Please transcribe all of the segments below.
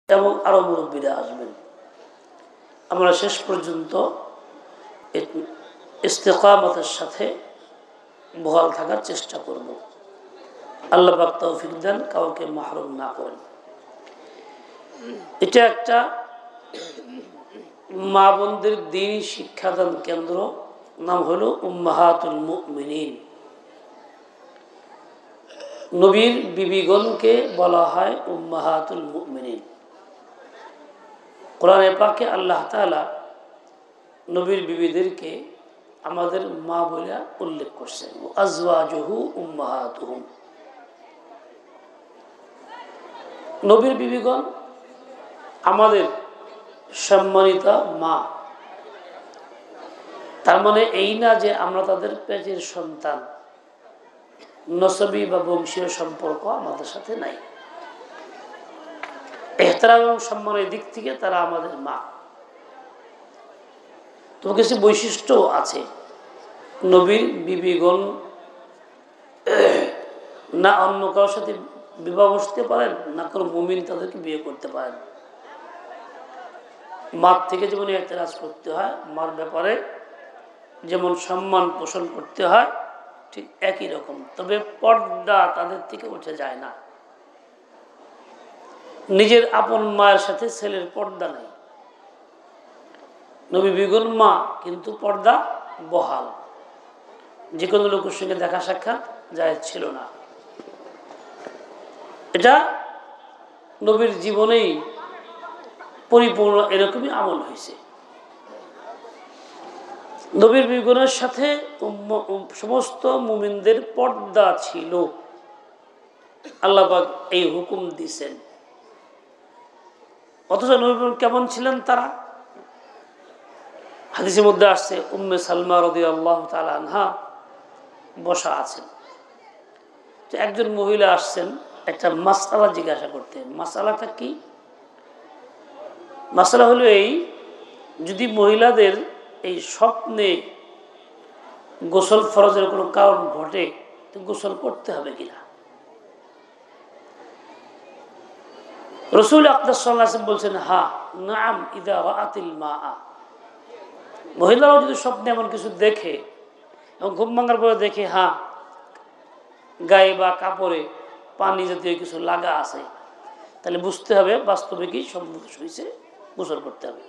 এবং আরও মুরব্বীরা আসবেন। আমরা শেষ পর্যন্ত ইস্তেকামতের সাথে বহাল থাকার চেষ্টা করব। আল্লাহ পাক তৌফিক দেন, কাউকে মাহরুম না করেন। এটা একটা মা বোনদের দ্বীনি শিক্ষাদান কেন্দ্র, নাম হলো উম্মাহাতুল মুমিনিন। নবীর বিবিগণকে বলা হয় উম্মাহাতুল মুমিনিন। কোরআনে পাকে আল্লাহ তাআলা নবীর বিবিদেরকে আমাদের মা বলে উল্লেখ করছেন, আজওয়াজুহু উম্মাহাতুহুম। নবীর বিবিগণ আমাদের সম্মানিতা মা। তার মানে এই না যে আমরা তাদের পেটের সন্তান, নসবী বা বংশীয় সম্পর্ক আমাদের সাথে নাই। ইহতিরাম এবং সম্মানের দিক থেকে তারা আমাদের মা। তো কিছু বৈশিষ্ট্য আছে। নবীর বিবিগণ না অন্য কারোর সাথে বিবাহ বসতে পারেন, না কোনো মুমিন তাদেরকে বিয়ে করতে পারেন। মার থেকে যেমন ইহতিরাজ করতে হয়, মার ব্যাপারে যেমন সম্মান পোষণ করতে হয়, ঠিক একই রকম। তবে পর্দা তাদের থেকে উঠে যায় না। নিজের আপন মায়ের সাথে ছেলের পর্দা নেই। নবী বিবিগণ মা, কিন্তু পর্দা বহাল। যে কোনো লোকের সঙ্গে দেখা সাক্ষাৎ জায়েজ ছিল না। এটা নবীর জীবনেই পরিপূর্ণ এরকমই আমল হয়েছে। নবীর বিবিগণের সাথে সমস্ত মুমিনদের পর্দা ছিল। আল্লাহ পাক এই হুকুম দিয়েছেন। অথচ নবী কেমন ছিলেন তারা? হাদিসের মধ্যে আসছে, উম্মে সালমা রাদিয়াল্লাহু তাআলা আনহা বসা আছেন। তো একজন মহিলা আসছেন একটা মাসআলা জিজ্ঞাসা করতে। মাসআলাটা কি? মাসআলা হলো এই, যদি মহিলাদের এই স্বপ্নে গোসল ফরজের কোনো কারণ ঘটে, তো গোসল করতে হবে কিনা। রাসূল আকরাম সাল্লাল্লাহু আলাইহি ওয়াসাল্লাম বলছেন, হ্যাঁ, নাম ইদা রাআতিল মাআ। মহিলারাও যদি স্বপ্নে এমন কিছু দেখে এবং ঘুম ভাঙার পরে দেখে হ্যাঁ গায়ে বা কাপড়ে পানি জাতীয় কিছু লাগা আছে, তাহলে বুঝতে হবে বাস্তবে কি সম্মুখ হয়েছে, গোসল করতে হবে।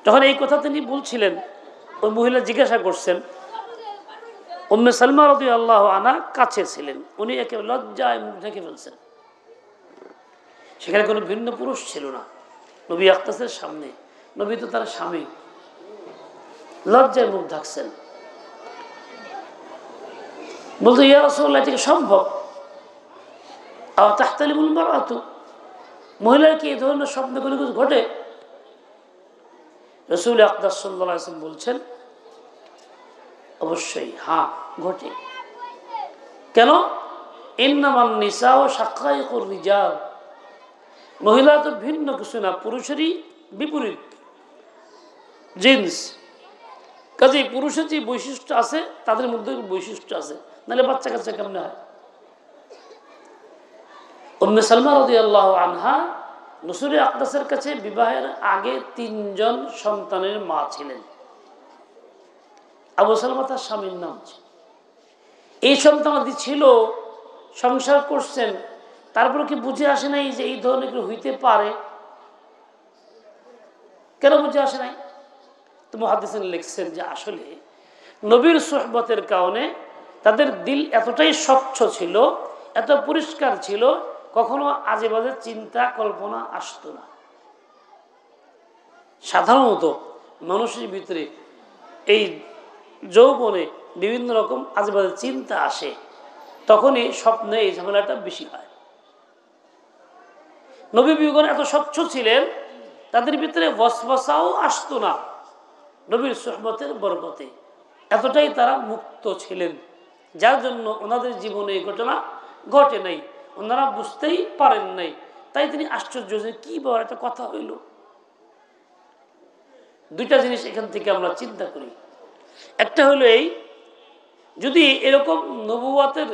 যখন এই কথা তিনি বলছিলেন, ওই মহিলা জিজ্ঞাসা করছেন, উম্মে সালমা রাদিয়াল্লাহু আনহা কাছে ছিলেন, উনি একেবারে লজ্জায় মুখ ঢেকে ফেলছেন। সেখানে কোনো ভিন্ন পুরুষ ছিল না, নবী আকরামের সামনে। নবী তো তার স্বামী, লজ্জায় মুখ ঢাকছেন। বলতো, ইয়া রাসূলুল্লাহ, এটা কি সম্ভব? আও তাহতালিমুল মারআতু, মহিলার কি এই ধরনের স্বপ্ন কোনো কিছু ঘটে? রাসূল আকরাম সাল্লাল্লাহু আলাইহি ওয়াসাল্লাম বলছেন, অবশ্যই হ্যাঁ ঘটে। কেন? ইন্নামান নিসাউ শাকাইকুর রিজাল, মহিলা তো ভিন্ন কিছু না, পুরুষেরই বিপরীত জিন্স। কাজেই পুরুষের যে বৈশিষ্ট্য আছে তাদের মধ্যে বৈশিষ্ট্য আছে, নাহলে বাচ্চা কাচ্চা কেমনে হয়? উম্মে সালমা রাদিয়াল্লাহু আনহা রাসূল আকরামের কাছে বিবাহের আগে 3 জন সন্তানের মা ছিলেন। আবু সালমা তার স্বামীর নাম। এই সন্তানাদি ছিল, সংসার করছেন, তারপরে কি বুঝে আসে নাই যে এই ধরনের কিছু হইতে পারে? কেন বুঝে আসে নাই? তো মুহাদ্দিসিন লিখছেন যে আসলে নবীর সুহবতের কারণে তাদের দিল এতটাই স্বচ্ছ ছিল, এত পরিষ্কার ছিল, কখনো আজে বাজে চিন্তা কল্পনা আসতো না। সাধারণত মানুষের ভিতরে এই যৌবনে বিভিন্ন রকম আজে বাজে চিন্তা আসে, তখনই স্বপ্নে এই ঝামেলাটা বেশি হয়। নবী বিবিগণ এত স্বচ্ছ ছিলেন, তাদের ভিতরে ওয়াসওয়াসাও আসতো না। নবীর সুহবতের বরকতে এতটাই তারা মুক্ত ছিলেন, যার জন্য ওনাদের জীবনে এই ঘটনা ঘটে নাই, ওনারা বুঝতেই পারেন নাই। তাই তিনি আশ্চর্য যে কি বড় একটা কথা হইল। দুইটা জিনিস এখান থেকে আমরা চিন্তা করি। একটা হলো এই, যদি এরকম নবুয়তের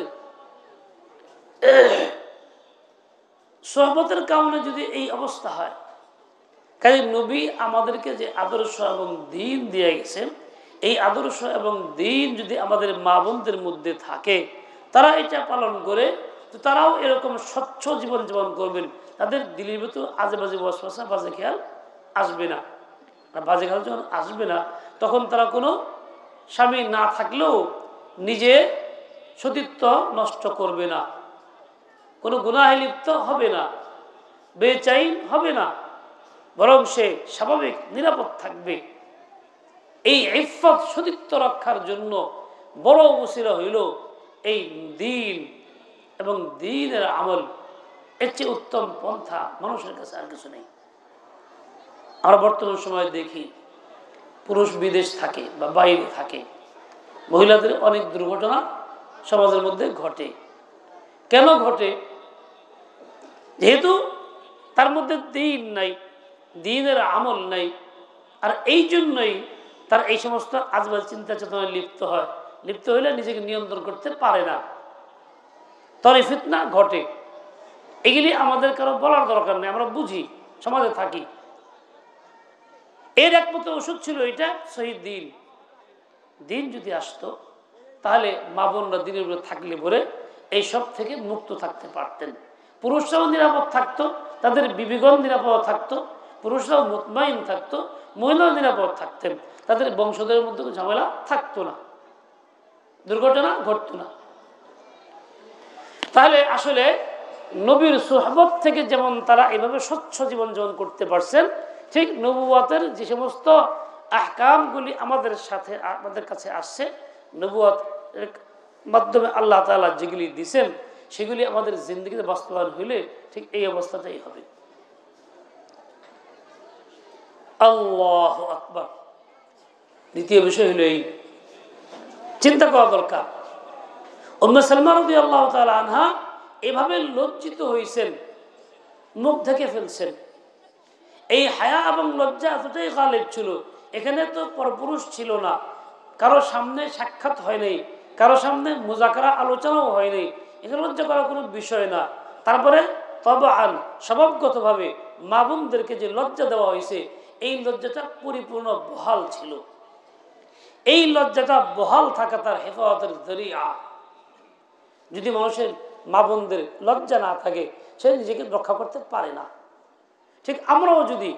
সোহবতের কারণে যদি এই অবস্থা হয়, কাজে নবী আমাদেরকে যে আদর্শ এবং দিন দিয়ে গেছেন, এই আদর্শ এবং দিন যদি আমাদের মা বোনদের মধ্যে থাকে, তারা এটা পালন করে, তো তারাও এরকম স্বচ্ছ জীবন যাপন করবেন। তাদের দিলের ভিতর আজে বাজে ওয়াসওয়াসা, বাজে খেয়াল আসবে না। আর বাজে খেয়াল যখন আসবে না, তখন তারা কোনো স্বামী না থাকলেও নিজে সতীত্ব নষ্ট করবে না, কোনো গুনাহে লিপ্ত হবে না, বেচাইন হবে না, বরং সে স্বাভাবিক নিরাপদ থাকবে। এই ইফফত সতীত্ব রক্ষার জন্য বড় ওসিলা হইল এই দিন এবং দিনের আমল। এর চেয়ে উত্তম পন্থা মানুষের কাছে আর কিছু নেই। আমরা বর্তমান সময়ে দেখি পুরুষ বিদেশ থাকে বা বাইরে থাকে, মহিলাদের অনেক দুর্ঘটনা সমাজের মধ্যে ঘটে। কেন ঘটে? যেহেতু তার মধ্যে দিন নাই, দিনের আমল নাই, আর এই জন্যই তার এই সমস্ত আজবাজ চিন্তা চেতনায় লিপ্ত হয়। লিপ্ত হইলে নিজেকে নিয়ন্ত্রণ করতে পারে না, তরে ফিতনা ঘটে। এগুলি আমাদের কারো বলার দরকার নেই, আমরা বুঝি, সমাজে থাকি। এর একমাত্র ওষুধ ছিল এটা, শহীদ দিন। দিন যদি আসতো, তাহলে মা বোনরা দিনের উপরে থাকলে পরে এইসব থেকে মুক্ত থাকতে পারতেন। পুরুষরাও নিরাপদ থাকতো, তাদের বিবিগণ নিরাপদ থাকতো, পুরুষরাও মুতমাইন থাকতো, মহিলাও নিরাপদ থাকতেন, তাদের বংশধরের মধ্যে কোনো ঝামেলা থাকতো না, দুর্ঘটনা ঘটতো না। তাহলে আসলে নবীর সুহবত থেকে যেমন তারা এভাবে স্বচ্ছ জীবন যাপন করতে পারছেন, ঠিক নবুয়তের যে সমস্ত আহকামগুলি আমাদের কাছে আসছে, নবুয়তের মাধ্যমে আল্লাহ তাআলা যেগুলি দিয়েছেন, সেগুলি আমাদের জিন্দগিতে বাস্তবায়ন হইলে ঠিক এই অবস্থাটাই হবে। আল্লাহু আকবার। দ্বিতীয় বিষয় হলো এই, চিন্তা করা দরকার। উম্মে সালমা রাদিয়াল্লাহু তাআলা আনহা এভাবে লজ্জিত হয়েছেন, মুখ ঢেকে ফেলছেন। এই হায়া এবং লজ্জা এতটাই গালিব ছিল, এখানে তো পরপুরুষ ছিল না, কারো সামনে সাক্ষাৎ হয় নাই, কারো সামনে মুজাকারা আলোচনাও হয় নাই, এখানে লজ্জা করার কোনো বিষয় না। তারপরে তবআন স্বভাবগতভাবে মা বোনদেরকে যে লজ্জা দেওয়া হয়েছে, এই লজ্জাটা পরিপূর্ণ বহাল ছিল। এই লজ্জাটা বহাল থাকা তার হেফাজতের জরিয়া। যদি মানুষের মা বোনদের লজ্জা না থাকে, সে নিজেকে রক্ষা করতে পারে না। ঠিক আমরাও যদি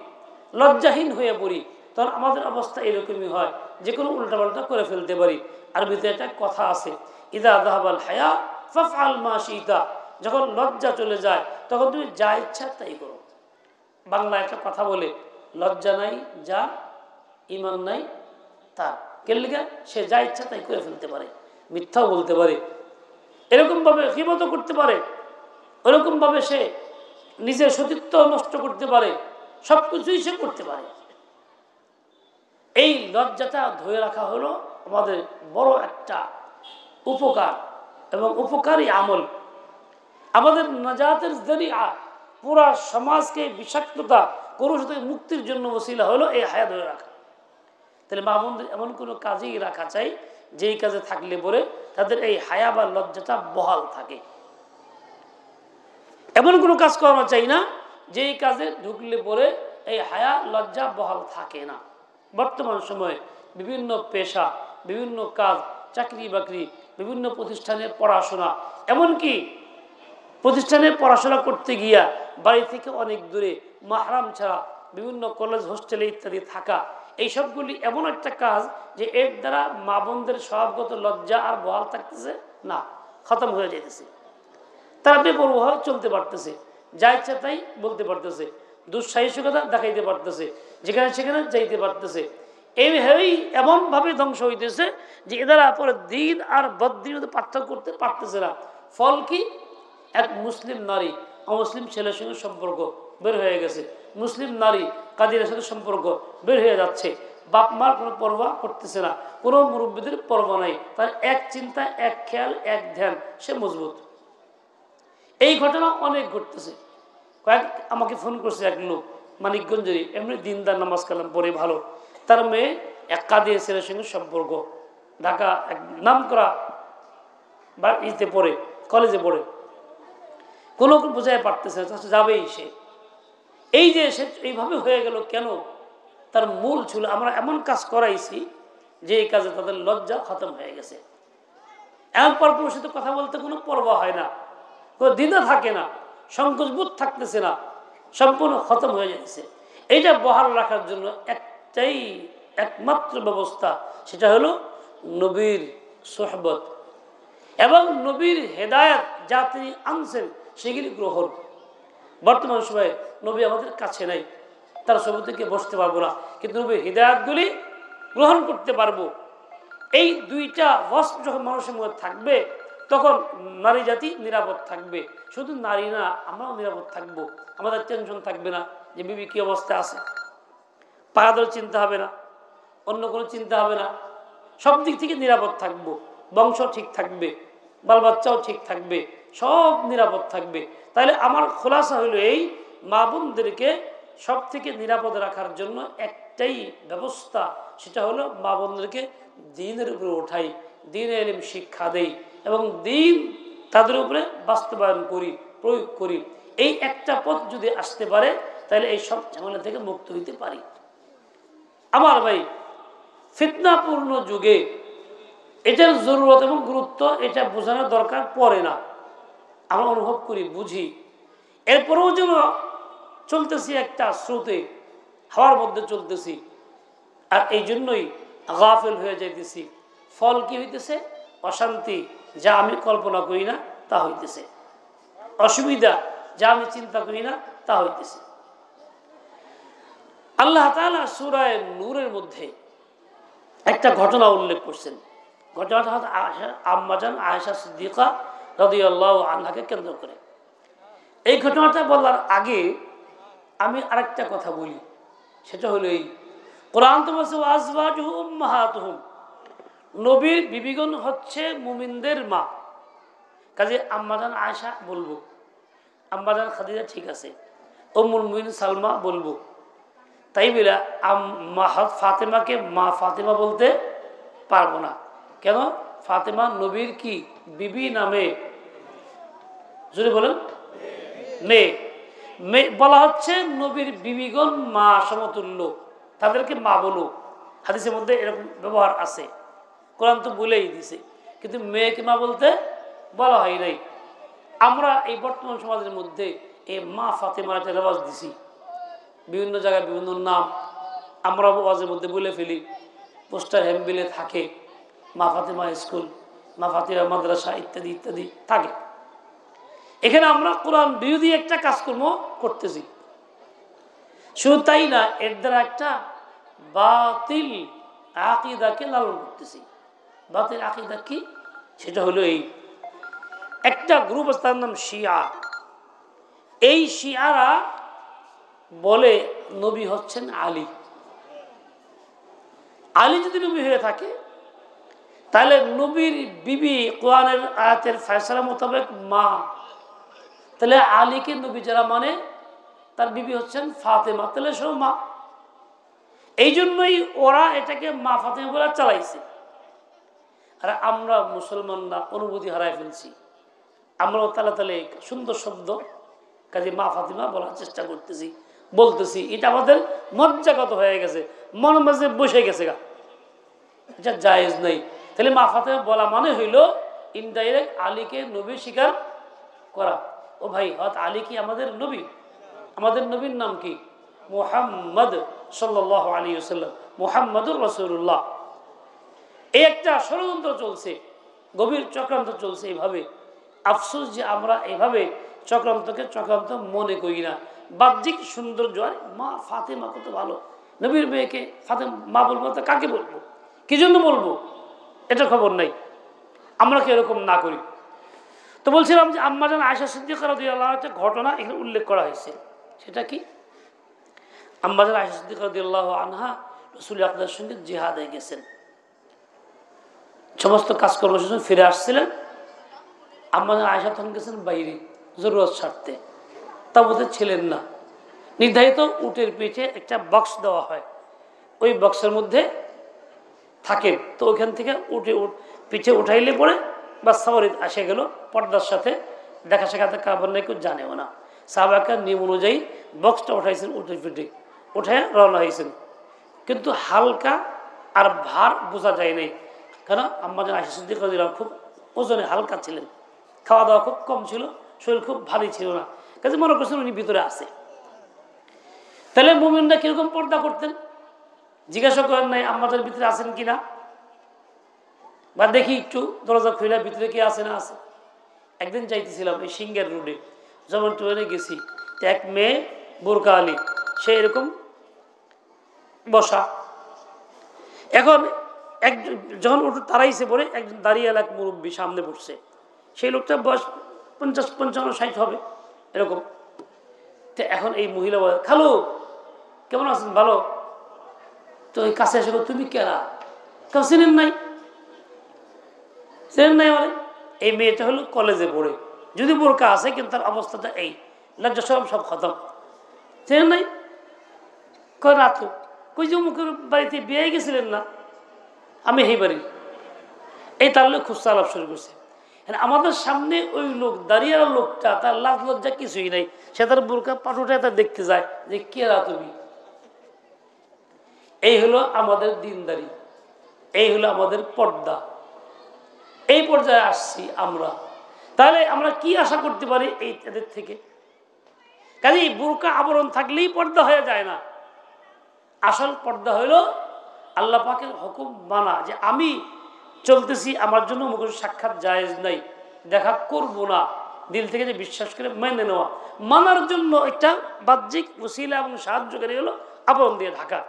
লজ্জাহীন হয়ে পড়ি, তখন আমাদের অবস্থা এরকমই হয়, যে কোনো উল্টাপাল্টা করে ফেলতে পারি। আরবিতে একটা কথা আছে, ইদা যাহাবাল হায়া ফাফআল মা শিতা। যখন লজ্জা চলে যায়, তখন তুমি যা ইচ্ছা তাই করো। বাংলা একটা কথা বলে, লজ্জা নাই যা, ইমান নাই তার। কে লিখা? সে যা ইচ্ছা তাই করে ফেলতে পারে, মিথ্যাও বলতে পারে, এরকমভাবে গীবত করতে পারে, ওরকমভাবে সে নিজের সতীত্ব নষ্ট করতে পারে, সবকিছুই সে করতে পারে। এই লজ্জাটা ধরে রাখা হলো আমাদের বড় একটা উপকার এবং উপকারী আমল। আমাদের নাজাতের জরিয়া, পুরা সমাজকে বিষাক্ততা কুরুষ থেকে মুক্তির জন্য ওসিলা হলো এই হায়া ধরে রাখা। তাহলে মা বোনদের এমন কোনো কাজেই রাখা চাই, যেই কাজে থাকলে পরে তাদের এই হায়া বা লজ্জাটা বহাল থাকে। এমন কোনো কাজ করানো চাই না যেই কাজে ঢুকলে পরে এই হায়া লজ্জা বহাল থাকে না। বর্তমান সময়ে বিভিন্ন পেশা, বিভিন্ন কাজ, চাকরি বাকরি, বিভিন্ন প্রতিষ্ঠানে পড়াশোনা, এমনকি প্রতিষ্ঠানে পড়াশোনা করতে গিয়া বাড়ি থেকে অনেক দূরে মাহরাম ছাড়া বিভিন্ন কলেজ, হোস্টেলে ইত্যাদি থাকা, এই সবগুলি এমন একটা কাজ যে এর দ্বারা মা বোনদের স্বভাবগত লজ্জা আর বহাল থাকতেছে না, খতম হয়ে যেতেছে। তারা বেপরোয়া চলতে পারতেছে, যা ইচ্ছা তাই বলতে পারতেছে, দুঃসাহসিকতা দেখাইতে পারতেছে, যেখানে সেখানে যাইতে পারতেছে। এইভাবেই এমনভাবে ধ্বংস হইতেছে যে এরা পরে দিন আর বদ্দিনের মধ্যে পার্থক্য করতে পারতেছে না। ফল কি? এক মুসলিম নারী অমুসলিম ছেলের সঙ্গে সম্পর্ক বের হয়ে গেছে, মুসলিম নারী কাদিরের সাথে সম্পর্ক বের হয়ে যাচ্ছে, বাপ মার কোনো পরোয়া করতেছে না, কোনো মুরব্বীদের পরোয়া নাই, তার এক চিন্তা, এক খেয়াল, এক ধ্যান, সে মজবুত। এই ঘটনা অনেক ঘটতেছে। আমাকে ফোন করছে এক লোক মানিকগঞ্জেরই, এমনি দিনদার, নামাজ কালাম পড়ে ভালো, তার মেয়ে এক কাদির ছেলের সঙ্গে সম্পর্ক, ঢাকা এক নাম করা বা ইতে পড়ে, কলেজে পড়ে। কোনো বোঝাই পারতেছে না, যাবেই সে। এই যে সে এইভাবে হয়ে গেল কেন? তার মূল ছিল আমরা এমন কাজ করাইছি যে এই কাজে তাদের লজ্জা খতম হয়ে গেছে। এমন পরপুরুষের সাথে কথা বলতে কোনো পরোয়া হয় না, কোনো দ্বিধা থাকে না, সংকোচবোধ থাকতেছে না, সম্পূর্ণ খতম হয়ে যাচ্ছে। এইটা বহাল রাখার জন্য একমাত্র ব্যবস্থা, সেটা হলো নবীর সোহবত এবং নবীর হেদায়েত যা তিনি আনছেন সেগুলি গ্রহণ। বর্তমান সময়ে নবী আমাদের কাছে নাই, তার সবুজকে বসতে পারবো না, কিন্তু নবীর হেদায়েতগুলি গ্রহণ করতে পারবো। এই দুইটা ওয়াসফ যখন মানুষের মধ্যে থাকবে তখন নারী জাতি নিরাপদ থাকবে। শুধু নারী না, আমরাও নিরাপদ থাকবো। আমাদের টেনশন থাকবে না যে বিবি কি অবস্থায় আছে, পাড়াদের চিন্তা হবে না, অন্য কোনো চিন্তা হবে না। সব দিক থেকে নিরাপদ থাকবো, বংশ ঠিক থাকবে, বাল বাচ্চাও ঠিক থাকবে, সব নিরাপদ থাকবে। তাহলে আমার খোলাসা হলো এই, মা বোনদেরকে সব থেকে নিরাপদ রাখার জন্য একটাই ব্যবস্থা, সেটা হলো মা বোনদেরকে দ্বীনের উপরে ওঠাই, দ্বীনের ইলম শিক্ষা দেই এবং দ্বীন তাদের উপরে বাস্তবায়ন করি, প্রয়োগ করি। এই একটা পথ যদি আসতে পারে তাহলে এই সব ঝামেলা থেকে মুক্ত হইতে পারি। আমার ভাই, ফিতনাপূর্ণ যুগে এটার জরুরত এবং গুরুত্ব এটা বোঝানোর দরকার পড়ে না, আমরা অনুভব করি, বুঝি। এরপরেও যেন চলতেছি একটা স্রোতে, হাওয়ার মধ্যে চলতেছি, আর এই জন্যই গাফেল হয়ে যাইতেছি। ফল কি হইতেছে? অশান্তি, যা আমি কল্পনা করি না তা হইতেছে, অসুবিধা যা আমি চিন্তা করি না তা হইতেছে। আল্লাহ তাআলা সূরা নূরের মধ্যে একটা ঘটনা উল্লেখ করছেন। ঘটনাটা হচ্ছে আম্মাজান আয়েশা সিদ্দিকা রাদিয়াল্লাহু আনহাকে কেন্দ্র করে। এই ঘটনাটা বলার আগে আমি আরেকটা কথা বলি, সেটা হলো এই, কোরআন তো বলছে আজওয়াজুহু উম্মাহাতুহুম, নবীর বিবিগণ হচ্ছে মুমিনদের মা। কাজে আম্মাজান আয়েশা বলবো, আম্মাজান খাদিজা ঠিক আছে, উম্মুল মুমিনিন সালমা বলবো। তাই বলে ফাতেমাকে মা ফাতেমা বলতে পারবো না। কেন? ফাতেমা নবীর কি বিবি নামে, যদি বলেন মেয়ে, বলা হচ্ছে নবীর বিবিগণ মা সমতুল্য, তাদেরকে মা বলো। হাদিসের মধ্যে এরকম ব্যবহার আছে, কোরআন তো বলেই দিছে, কিন্তু মেয়েকে মা বলতে বলা হয় নাই। আমরা এই বর্তমান সমাজের মধ্যে এই মা ফাতেমার একটা রেওয়াজ দিছি, বিভিন্ন জায়গায় বিভিন্ন নাম আমরা ওয়াজের মধ্যে বলে ফেলি, পোস্টার হ্যাম্বিলে থাকে, মা ফাতেমা স্কুল, মা ফাতেমা মাদ্রাসা ইত্যাদি ইত্যাদি থাকে। এখানে আমরা কোরআন বিরোধী একটা কাজকর্ম করতেছি। শুধু তাই না, এর দ্বারা একটা বাতিল আকীদাকে লালন করতেছি। বাতিল আকীদা কি? সেটা হলো এই, একটা গ্রুপ আছে তার নাম শিয়া। এই শিয়ারা বলে নবী হচ্ছেন আলী। আলী যদি নবী হয়ে থাকে তাহলে নবীর বিবি কোরআনের আয়াতের ফয়সালা মোতাবেক মা, তাহলে আলীকে নবী যারা মানে তার বিবি হচ্ছেন ফাতেমা, তাহলে সব মা। এই জন্যই ওরা এটাকে মা ফাতেমা বলে চালাইছে। আর আমরা মুসলমানরা অনুভূতি হারাই ফেলছি, আমরাও তালে তালে সুন্দর শব্দ কাজে মা ফাতেমা বলার চেষ্টা করতেছি, বলতেছি। এটা আমাদের মজ্জাগত হয়ে গেছে, মন মাঝে বসে গেছে গা, এটা জায়েজ নেই। তাহলে মা ফাতেমা বলা মানে হইল ইনডাইরেক্ট আলীকে নবী স্বীকার করা। ও ভাই, হয়তো আলী কি আমাদের নবী? আমাদের নবীর নাম কি? মুহাম্মদ সাল্লাল্লাহু আলাইহি ওয়াসাল্লাম, মুহাম্মদুর রাসূলুল্লাহ। এই একটা ষড়যন্ত্র চলছে, গভীর চক্রান্ত চলছে এইভাবে। আফসোস যে আমরা এইভাবে চক্রান্তকে চক্রান্ত মনে করি না। বাহ্যিক সৌন্দর্য, আর মা ফাতেমা কত ভালো, নবীর মেয়েকে ফাতেমা মা বলবো, তো কাকে বলবো, কি জন্য বলবো, এটা খবর নাই। আমরা কি এরকম না করি? তো বলছিলাম যে আম্মাজান আয়েশা সিদ্দিকা রাদিয়াল্লাহু আনহা একটা ঘটনা এখানে উল্লেখ করা হয়েছে। সেটা কি? আম্মাজান আয়েশা সিদ্দিকা রাদিয়াল্লাহু আনহা রাসূল আকরামের সঙ্গে জিহাদে গেছেন, সমস্ত কাজকর্ম শেষে ফিরে আসছিলেন। আম্মাজান আয়েশা তখন গেছেন বাইরে জরুরত স্বার্থে, তাবুতে ছিলেন না। নির্ধারিত উটের পিঠে একটা বক্স দেওয়া হয়, ওই বক্সের মধ্যে থাকেন। তো ওইখান থেকে পিঠে উঠাইলে পরে বা সাওয়ারিদ আসে গেল, পর্দার সাথে দেখা সাক্ষাৎ কারবার নাই, কেউ জানেও না। সাহাবাকে নিয়ম অনুযায়ী বক্সটা উঠাইছেন, উঠে ফিটে উঠে রওনা হয়েছেন, কিন্তু হালকা আর ভার বোঝা যায় নাই। কারণ আম্মা জান আয়েশা সিদ্দিকা রাদিয়াল্লাহু আনহা খুব ওজনে হালকা ছিলেন, খাওয়া দাওয়া খুব কম ছিল, শরীর খুব ভারী ছিল না, কাজে মনে করছেন উনি ভিতরে আছে। তাহলে মুমিনরা কিরকম পর্দা করতেন? জিজ্ঞাসা করেন নাই আম্মাদের ভিতরে আছেন কিনা, বা দেখি একটু দরজা খুলে ভিতরে কে আছে না আছে। একদিন যাইতেছিলাম এই সিঙ্গার রোডে, যেমন ট্রেনে গেছি, তো এক মেয়ে বোরকা আলী, সে এরকম বসা। এখন একজন যখন ওটা তারাইছে পরে একজন দাঁড়িয়ে এলাক মুরব্বী সামনে বসছে, সেই লোকটা বয়স 50, 55, 60 হবে এরকম। তো এখন এই মহিলা বলে, খালু কেমন আছেন? ভালো। তো ওই কাছে এসে তুমি কেরা? কেউ চিনেন নাই? চিনেন নাই মানে? এই মেয়েটা হলো কলেজে পড়ে, যদি বোরকা আছে কিন্তু তার অবস্থাটা এই, লজ্জা শরম সব খতম। চিনেন নাই? কয় না তো। কই যে মুখের বাড়িতে বিয়ে গেছিলেন না? আমি এই বাড়ি। এই তাহলে খুচরা আলাপ শুরু করছে। আমাদের সামনে ওই লোক দাঁড়িয়ে লোকটা, তার লাজ লজ্জা কিছুই নাই, সে তার বোরকা পাটুটা তার দেখতে যায় যে কেরা তুমি। এই হলো আমাদের দিনদারি, এই হলো আমাদের পর্দা। এই পর্যায়ে আসছি আমরা। তাহলে আমরা কি আশা করতে পারি এই এদের থেকে? কাজে বোরকা আবরণ থাকলেই পর্দা হয়ে যায় না। আসল পর্দা হইল আল্লাহ পাকের হুকুম মানা, যে আমি চলতেছি, আমার জন্য মুখ সাক্ষাৎ জায়েজ নাই, দেখা করব না, দিল থেকে যে বিশ্বাস করে মেনে নেওয়া। মানার জন্য একটা বাহ্যিক ওসিলা এবং সাহায্যকারী হলো আবরণ দিয়ে ঢাকা।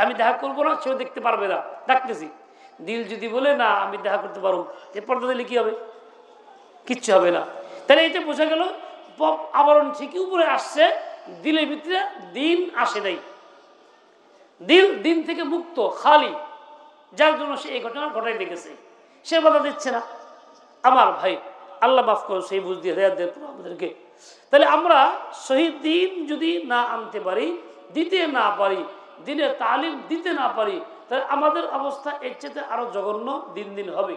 আমি দেখা করবো না, সেও দেখতে পারবে না, ডাকতেছি। দিল যদি বলে না আমি দেখা করতে পারবো, এ পর্দা দিলে কি হবে? কিচ্ছু হবে না। তাহলে এটা বোঝা গেল আবরণ ঠিকই উপরে আসছে, দিলের ভিতরে দিন আসে নাই। দিল দিন থেকে মুক্ত, খালি, যার জন্য সে এই ঘটনা ঘটাই দেখেছে, সে বাধা দিচ্ছে না। আমার ভাই, আল্লাহ মাফ করো, সেই বুঝ দিয়ে হেদায়েত দেন আমাদেরকে। তাহলে আমরা শহীদ দিন যদি না আনতে পারি, দিতে না পারি, দিনের তালিম দিতে না পারি, তাহলে আমাদের অবস্থা এর চেয়ে আরো জঘন্য দিন দিন হবে,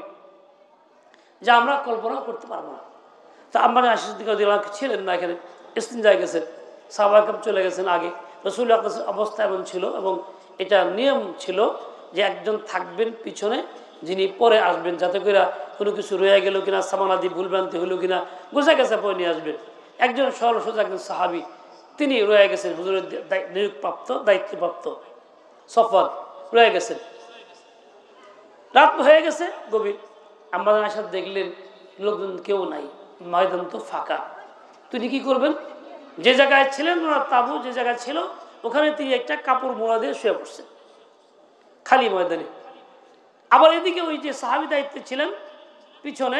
যা আমরা কল্পনা করতে পারবো না। তা আমার আয়েশা সিদ্দিকা রাদিয়াল্লাহু আনহা ছিলেন না, এখানে ইস্তিনজায় গেছেন, সাহাবায়ে কেরাম চলে গেছেন আগে। রাসূল আকরামের অবস্থা এমন ছিল, এবং এটা নিয়ম ছিল যে একজন থাকবেন পিছনে, যিনি পরে আসবেন, যাতে করে কোনো কিছু রয়ে গেল কিনা, সামানাদি ভুলভ্রান্তি হলো কিনা বোঝা গেছে, পরে নিয়ে আসবেন। একজন সরল সোজা একজন সাহাবি, তিনি রয়ে গেছেন, হুজুরের নিয়োগপ্রাপ্ত দায়িত্বপ্রাপ্ত সফর রয়ে গেছেন। রাত হয়ে গেছে গভীর, আমাদের আসার দেখলেন লোকজন কেউ নাই, ময়দান তো ফাঁকা। তিনি কি করবেন? যে জায়গায় ছিলেন ওনার তাবু যে জায়গায় ছিল, ওখানে তিনি একটা কাপড় মোড়া দিয়ে শুয়ে পড়ছেন খালি ময়দানে। আবার এদিকে ওই যে সাহাবী দায়িত্বে ছিলেন পিছনে,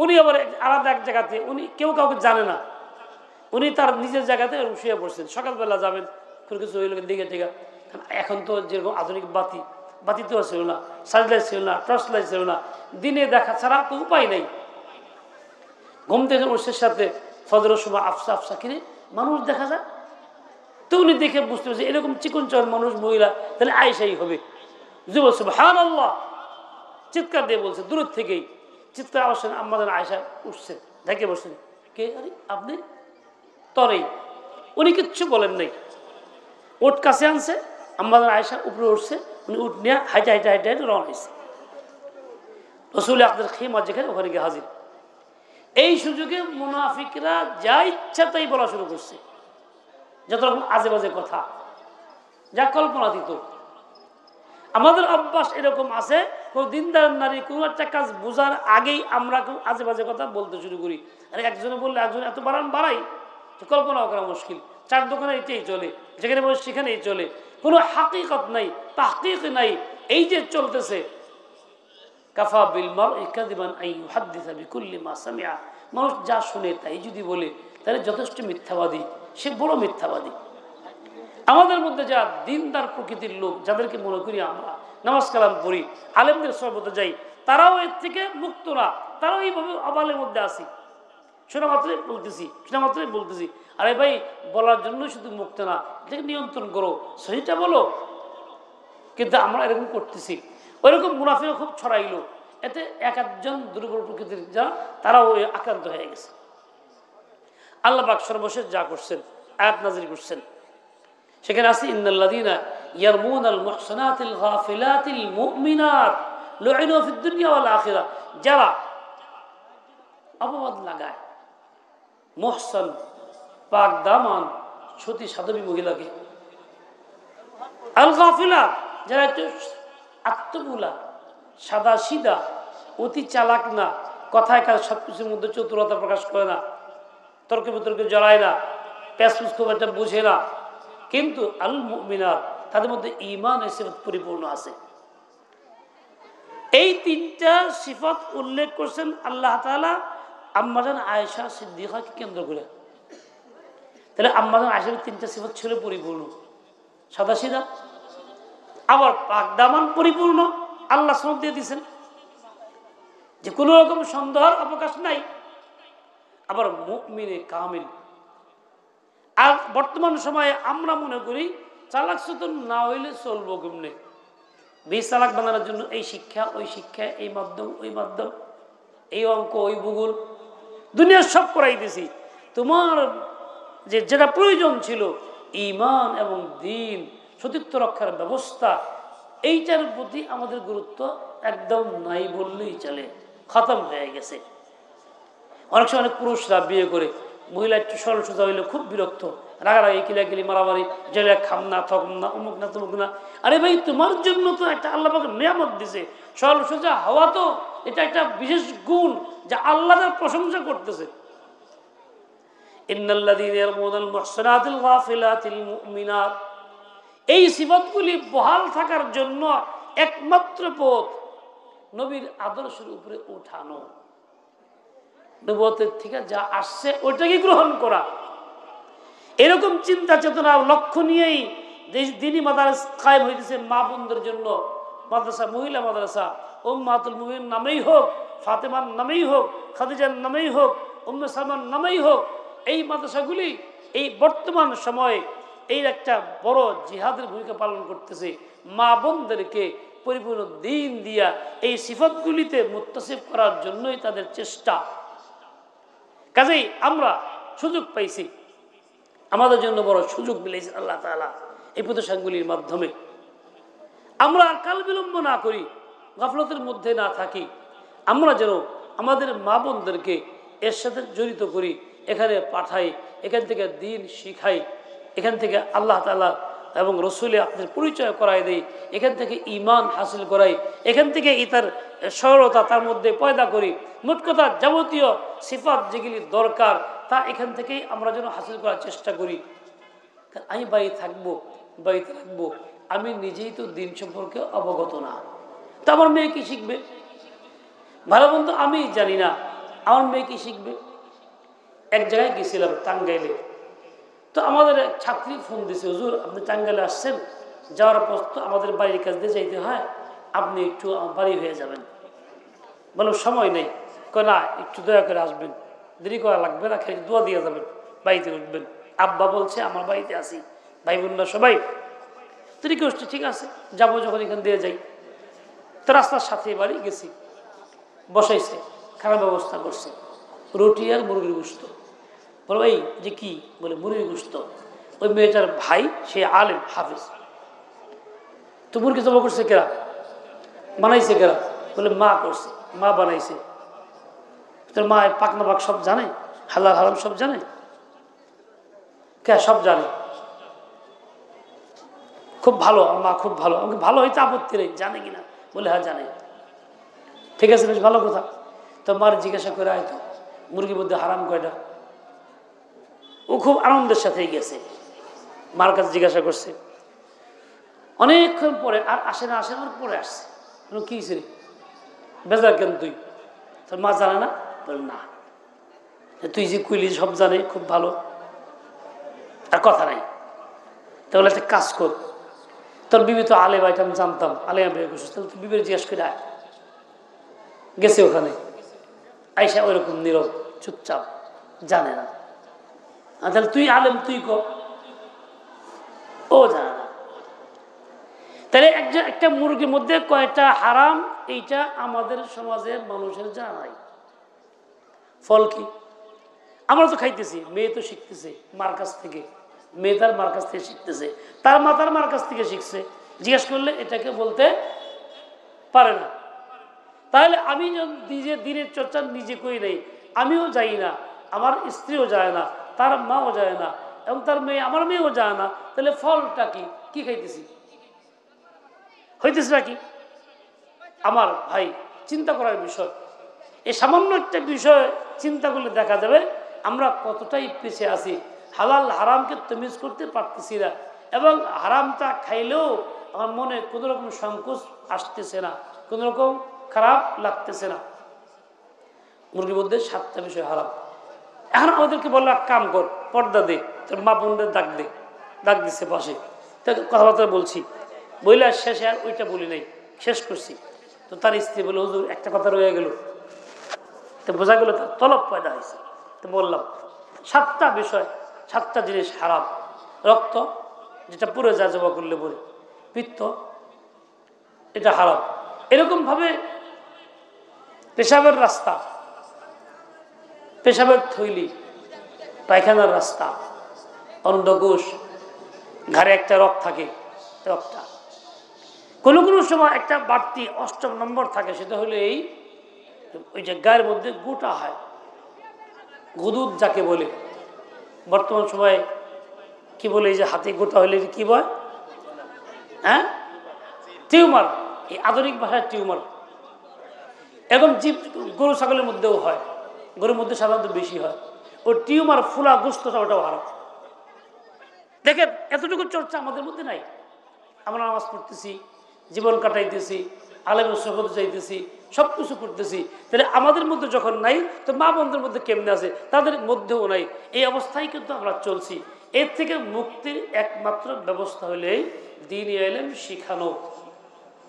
উনি আবার আলাদা এক জায়গাতে, উনি কেউ কাউকে জানে না, উনি তার নিজের জায়গাতে শুয়ে পড়ছেন। সকালবেলা যাবেন, কোনো কিছু হইল দিকে ঠিক। এখন তো যেরকম আধুনিক বাতি তো ছিল না, সার্চ লাইট ছিল না, টর্চ লাইট ছিল না, দিনে দেখা ছাড়া তো উপায় নেই। ঘুম থেকে ওষের সাথে ফজরের সময় আফসা আফসা কিনে মানুষ দেখা যায়। তো উনি দেখে বুঝতে পারছে এরকম চিকন চর মানুষ, মহিলা, তাহলে আয়েশাই হবে। যে বলছে সুবহানাল্লাহ, চিৎকার দিয়ে বলছে, দূরের থেকেই চিৎকার আওয়াজ শুনে আমাদের আয়েশা উঠছে, দেখে বসছেন, কে? আরে আপনি? তরেই। উনি কিচ্ছু বলেন নাই, ওট কাছে আনছে, আমাদের আয়েশা উপরে উঠছে, উনি উঠ নিয়ে হাইটে হাইটে হাইটে হাইটে রওনা হয়েছে। রাসূল আকরাম খিমা যেখানে, ওখানে গিয়ে হাজির। এই সুযোগে মুনাফিকরা যা ইচ্ছা তাই বলা শুরু করছে, যত রকম আজে বাজে কথা, যা কল্পনাতীত। আমাদের অভ্যাস এরকম আছে, কোনো দিনদার নারী কোনো একটা কাজ বোঝার আগেই আমরা খুব আজে বাজে কথা বলতে শুরু করি। আর একজনে বললে একজন এত বাড়াই কল্পনাও করা মুশকিল। চার দোকানে এটাই চলে, যেখানে বসে সেখানেই চলে, কোনো হাকিকত নাই, তাহকিক নাই। এই যে চলতেছে, কাফা বিল মারই কাযিবান আন ইউহাদ্দিসা বিকুল্লি মা সামিআ, মানুষ যা শুনে তাই যদি বলে, তাহলে যথেষ্ট মিথ্যাবাদী, সে বড় মিথ্যাবাদী। আমাদের মধ্যে যা দিনদার প্রকৃতির লোক, যাদেরকে মনে করি আমরা নামাজ কালাম পড়ি, আলেমদের সহবতে যাই, তারাও এর থেকে মুক্ত না, তারাও এইভাবে অবালের মধ্যে আসি। শোনা মাত্রই বলতেছি, আরে ভাই, বলার জন্য শুধু মুক্ত না, এটাকে নিয়ন্ত্রণ করো, সহিটা বলো। কিন্তু আমরা এরকম করতেছি। ওইরকম মুনাফিক খুব ছড়াইলো, এতে এক একজন দুর্বল প্রকৃতির যা, তারাও আক্রান্ত হয়ে গেছে। আল্লাহ পাক সর্বশেষ যা করছেন আয়াত নাযিল করছেন, সেখানে আছে ইন্নাল্লাযীনা ইয়ারমুনাল মুহসানাতিল গাফিলাতিল মুমিনাত লুইনু ফিদ দুনিয়া ওয়াল আখিরাহ, যারা অপবাদ লাগায় মুহসান পাক দামান সতী সাধবী মহিলাকে, আল গাফিলা যারা একটু আত্মগুলা সাদা সিধা অতি চালাক না, কথায় কাজ সবকিছুর মধ্যে চতুরতা প্রকাশ করে না, তর্কে বিতর্কে জড়ায় না, প্যাসপুস খুব একটা বুঝে না, কিন্তু আল মুমিনাত তাদের মধ্যে ঈমান এর সিফাত পরিপূর্ণ আছে। এই তিনটা সিফাত উল্লেখ করছেন আল্লাহ তাআলা আম্মাজান আয়েশা সিদ্দিকাকে কেন্দ্র করে। তাহলে আম্মাজান আয়েশার তিনটা সিফাত ছিল পরিপূর্ণ, সাদাসিধা, আবার পাক দামান পরিপূর্ণ, আল্লাহ সনদ দিয়ে দিয়েছেন যে কোনো রকম সন্দেহের অবকাশ নাই, আবার মুমিনে কামিল। আর বর্তমান সময়ে আমরা মনে করি চালাক চতুর না হইলে চলবো কেমনে, বেশ চালাক বানানোর জন্য এই শিক্ষা ওই শিক্ষা, এই মাধ্যম ওই মাধ্যম, এই অঙ্ক ওই ভূগোল, দুনিয়ার সব করাই দিছি। তোমার যেটা প্রয়োজন ছিল ঈমান এবং দ্বীন, সতীত্ব রক্ষার ব্যবস্থা, এইটার প্রতি আমাদের গুরুত্ব একদম নাই বললেই চলে, খতম হয়ে গেছে। অনেক সময় অনেক পুরুষরা বিয়ে করে মহিলা একটু সরল সোজা হইলে খুব বিরক্ত, রাগারাগি কিলাকিলি মারামারি, জেলে খাম না থকম না অমুক না তমুক না। আরে ভাই, তোমার জন্য তো একটা আল্লাহ পাক নিয়ামত দিছে, সরল সোজা হওয়া তো এটা একটা বিশেষ গুণ যা আল্লাহ তার প্রশংসা করতেছে। ইন্নাল্লাযীনা ইয়ারমুনাল মুহসানাতিল গাফিলাতিল মুমিনাত, এই সিফাতগুলি বহাল থাকার জন্য একমাত্র পথ নবীর আদর্শের উপরে ওঠানো, নবুয়তের থেকে যা আসছে ওইটাকে গ্রহণ করা। এরকম চিন্তা চেতনা লক্ষ্য নিয়েই দ্বীনি মাদ্রাসা কায়েম হইতেছে মা বোনদের জন্য। মাদ্রাসা, মহিলা মাদ্রাসা, উম্মাতুল মুমিনিন নামেই হোক, ফাতেমার নামেই হোক, খাদিজার নামেই হোক, উম্মে সালমার নামেই হোক, এই মাদ্রাসাগুলি এই বর্তমান সময়ে এই একটা বড় জিহাদের ভূমিকা পালন করতেছে। মা বোনদেরকে পরিপূর্ণ দ্বীন দিয়া এই সিফাতগুলিতে মুত্তাসিফ করার জন্যই তাদের চেষ্টা। কাজেই আমরা সুযোগ পাইছি, আমাদের জন্য বড় সুযোগ মিলেছে আল্লাহ তাআলা এই প্রতিষ্ঠানগুলির মাধ্যমে। আমরা আর কাল বিলম্ব না করি, গাফলতের মধ্যে না থাকি, আমরা যেন আমাদের মা বোনদেরকে এর সাথে জড়িত করি, এখানে পাঠাই, এখান থেকে দ্বীন শিখাই, এখান থেকে আল্লাহ তাআলা এবং রসুলে আপনাদের পরিচয় করাই দেই, এখান থেকে ঈমান হাসিল করাই, এখান থেকে ইতার সরলতা তার মধ্যে পয়দা করি। মোট কথা যাবতীয় সিফাত যেগুলি দরকার তা এখান থেকেই আমরা যেন হাসিল করার চেষ্টা করি। আমি বাড়িতে থাকবো, বাড়িতে রাখবো, আমি নিজেই তো দিন সম্পর্কে অবগত না, তা আমার মেয়ে কি শিখবে? ভালো বন্ধু, আমি জানি না, আমার মেয়ে কি শিখবে? এক জায়গায় গেছিলাম টাঙ্গাইলে, তো আমাদের এক ছাত্রী ফোন দিয়েছে, হুজুর আপনি টাঙ্গাইলে আসছেন, যাওয়ার পর তো আমাদের বাড়ির কাছ দিয়ে যাইতে হয়, আপনি একটু বাড়ি হয়ে যাবেন। বলো সময় নেই, কয় না একটু দয়া করে আসবেন, দেরি করা লাগবে না, খালি দোয়া দিয়ে যাবেন, বাড়িতে উঠবেন। আব্বা বলছে আমার বাড়িতে আসি, ভাই বোনরা সবাই দেরি করছে, ঠিক আছে যাবো, যখন এখান দিয়ে যাই। তো রাস্তার সাথে বাড়ি গেছি, বসাইছে, খারাপ ব্যবস্থা করছে, রুটি আর মুরগির গোশত। বলো এই যে কি? বলে মুরগির গোশত। ওই মেয়েটার ভাই সে আলেম হাফিজ, তো মুরগি জমা করছে কেরা, বানাইছে কেরা? বলে মা করছে, মা বানাইছে। তোর মা পাকনা পাক সব জানে, হালাল হারাম সব জানে? কে? সব জানে। খুব ভালো, আমার মা খুব ভালো। আমাকে ভালো হইতে আপত্তি নেই, জানে কিনা? বলে হ্যাঁ জানে। ঠিক আছে, বেশ ভালো কথা। তো মার জিজ্ঞাসা করে হয়তো মুরগির মধ্যে হারাম কয়টা? ও খুব আনন্দের সাথেই গেছে, মার কাছে জিজ্ঞাসা করছে। অনেকক্ষণ পরে আর আসে না, আসে না, পরে আসছে। কি রে বেজার কেন তুই? তোর মা জানে না? বল না, তুই যে কুইলি সব জানে, খুব ভালো, আর কথা নাই। তাহলে একটা কাজ কর, তোর বিবি তো আলেম, এটা আমি জানতাম, আলেম বিয়ে করছিস, তাহলে তুই বিবির জিজ্ঞাসা করে আয়। গেছে ওখানে, আইসা ওইরকম নীরব চুপচাপ, জানে না। তাহলে তুই আলেম, তুই কর। ও জানে না। তাহলে একটা মুরগির মধ্যে কয়টা হারাম, এইটা আমাদের সমাজের মানুষের জানা নাই। ফল কি? আমরা তো খাইতেছি, মেয়ে তো শিখতেছে মার কাছ থেকে, মেয়ে তার মার কাছ থেকে শিখতেছে, তার মা তার মার কাছ থেকে শিখছে। জিজ্ঞেস করলে এটাকে বলতে পারে না। তাহলে আমি নিজে দিনের চর্চা নিজে করি নাই, আমিও যাই না, আমার স্ত্রীও যায় না, তার মাও যায় না, এবং তার মেয়ে আমার মেয়েও যায় না। তাহলে ফলটা কি? কি খাইতেছি? হইতেছে নাকি? আমার ভাই, চিন্তা করার বিষয়। এই সামান্য একটা বিষয় চিন্তা করলে দেখা যাবে আমরা কতটাই পিছিয়ে আছি। হালাল হারামকে তমিজ করতে পারতেছি না, এবং হারামটা খাইলেও আমার মনে কোনো রকম সংকোচ আসতেছে না, কোনো রকম খারাপ লাগতেছে না। মুরগির মধ্যে 7টা বিষয় হারাম। এখন আমাদেরকে বললো কাম কর, পর্দা দে, তোর মা বোনদের ডাক দিচ্ছে পাশে, কথাবার্তা বলছি, বইলে শেষে আর ওইটা বলি নাই, শেষ করছি। তো তার স্ত্রী বলে, হুজুর একটা কথা রয়ে গেল। তো বোঝা গেল তার তলব পয়দা হয়েছে। তো বললাম 7টা বিষয়, 7টা জিনিস হারাম। রক্ত, যেটা পুরো যা জবা করলে বলে, পিত্ত, এটা হারাম। এরকমভাবে পেশাবের রাস্তা, পেশাবের থৈলি, পায়খানার রাস্তা, অন্ধকোষ, ঘাড়ে একটা রক থাকে, রকটা কোনো কোনো সময় একটা বাড়তি 8ম নম্বর থাকে, সেটা হলো এই ওই যে গায়ের মধ্যে গোটা হয়, গুদুদ যাকে বলে। বর্তমান সময়ে কি বলে, এই যে হাতে গোটা হলে কি বলে, হ্যাঁ, টিউমার। এই আধুনিক ভাষায় টিউমার। এবং জীব গরু ছাগলের মধ্যেও হয়, গরুর মধ্যে সাধারণত বেশি হয়। ও টিউমার ফুলা গোস্তটা ওটাও হারাম। দেখেন এতটুকু চর্চা আমাদের মধ্যে নাই। আমরা নামাজ পড়তেছি, জীবন কাটাইতেছি, আলেমের সহবত চাইতেছি, সব কিছু করতেছি, তাহলে আমাদের মধ্যে যখন নাই, তো মা বোনদের মধ্যে কেমনে আছে? তাদের মধ্যেও নাই। এই অবস্থায় কিন্তু আমরা চলছি। এর থেকে মুক্তির একমাত্র ব্যবস্থা হলে দ্বীন ইলম শিখানো।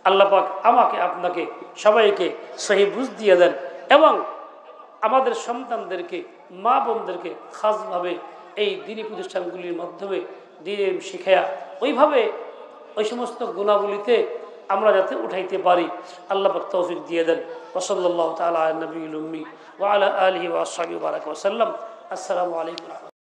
আল্লাহ পাক আমাকে আপনাকে সবাইকে সহি বুঝ দিয়ে দেন, এবং আমাদের সন্তানদেরকে, মা বোনদেরকে খাসভাবে এই দ্বীনি প্রতিষ্ঠানগুলির মাধ্যমে দ্বীন ইলম শিখায়া ওইভাবে ওই সমস্ত গুণাবলীতে আমরা যাতে উঠাইতে পারি, আল্লাহ পাক তৌফিক দিয়ে দেন। ওয়া সাল্লাল্লাহু তাআলা আলা নবিয়িল উম্মি ওয়া আলা আলিহি ওয়া আসহাবিহি ওয়া বারাকা ওয়া সাল্লাম। আসসালামু আলাইকুম।